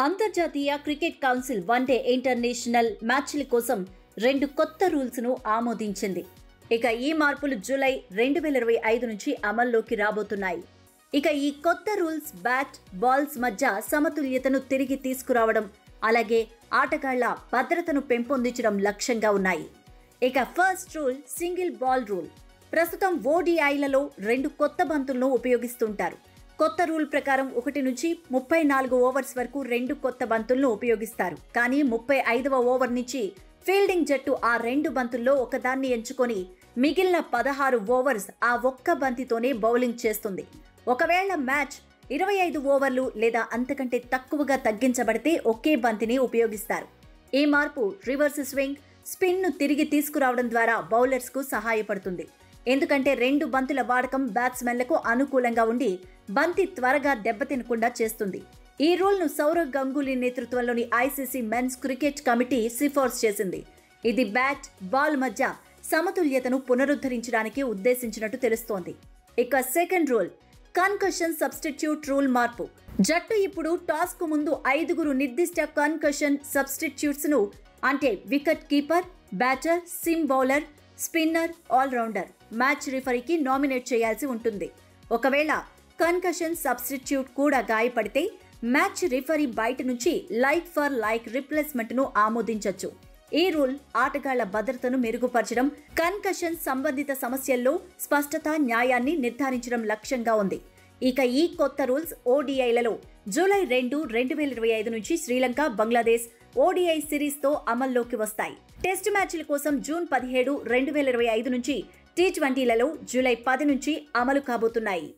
అంతర్జాతీయ cricket council one day international మ్యాచ్ల కోసం 2 కొత్త రూల్స్ ను ఆమోదించింది. ఇక ఈ మార్పులు జూలై 2025 నుంచి అమల్లోకి రాబోతున్నాయి. ఇక ఈ కొత్త రూల్స్ బ్యాట్, బాల్స్ మధ్య సమతుల్యతను తిరిగి తీసుకురావడం, అలాగే ఆటగాళ్ల భద్రతను పెంపొందించడం లక్ష్యంగా ఉన్నాయి. ఇక first rule single ball rule. ప్రస్తుతం ఓడిఐలలో 2 కొత్త బంతులను ఉపయోగిస్తుంటారు. కొత్త రూల్ ప్రకారం 1 నుంచి 34 ఓవర్స్ వరకు 2 కొత్త బంతులను ఉపయోగిస్తారు. కానీ 35వ ఓవర్ నుంచి ఫీల్డింగ్ జట్టు ఆ 2 బంతుల్లో ఒకదాన్ని ఎంచుకొని మిగిలిన 16 ఓవర్స్ ఆ ఒక్క బంతితోనే బౌలింగ్ చేస్తుంది. ఒకవేళ మ్యాచ్ 25 ఓవర్లు లేదా అంతకంటే తక్కువగా తగ్గించబడితే ఒకే బంతిని ఉపయోగిస్తారు. ఈ మార్పు రివర్స్ స్వింగ్, స్పిన్ను తిరిగి తీసుకురావడం ద్వారా బౌలర్స్కు సహాయపడుతుంది. ఎందుకంటే 2 బంతుల వాడకం బ్యాట్స్మెన్లకు అనుకూలంగా ఉండి బంతి త్వరగా దెబ్బతినకుండా చేస్తుంది. ఈ రూల్ను సౌరవ్ గంగూలీ నేతృత్వంలోని ఐసీసీ మెన్స్ క్రికెట్ కమిటీ సిఫార్సు చేసింది. ఇది బ్యాట్, బాల్ మధ్య సమతుల్యతను పునరుద్ధరించడానికి ఉద్దేశించినట్టు తెలుస్తోంది. ఇక second rule concussion substitute rule మార్పు. జట్టు ఇప్పుడు టాస్ కు ముందు 5 నిర్దిష్ట కన్కషన్ సబ్స్టిట్యూట్స్ ను, అంటే wicket keeper, batter, seam bowler, spinner, allrounder, match రిఫరీకి నామినేట్ చేయాల్సి ఉంటుంది. ఒకవేళ కన్కషన్ సబ్స్టిట్యూట్ కూడా గాయపడితే మ్యాచ్ రిఫరీ బయట నుంచి లైక్ ఫర్ లైక్ రిప్లేస్మెంట్ ను ఆమోదించొచ్చు. ఈ రూల్ ఆటగాళ్ల భద్రతను మెరుగుపరచడం, కన్కషన్ సంబంధిత సమస్యల్లో స్పష్టత, న్యాయాన్ని నిర్ధారించడం లక్ష్యంగా ఉంది. ఇక ఈ కొత్త రూల్స్ ఓడిఐలలో జూలై 2, 2025 నుంచి శ్రీలంక, బంగ్లాదేశ్ ఓడిఐ సిరీస్తో అమల్లోకి వస్తాయి. టెస్ట్ మ్యాచ్ల కోసం జూన్ 17, 2025 నుంచి, T20లలో జూలై 10 నుంచి అమలు కాబోతున్నాయి.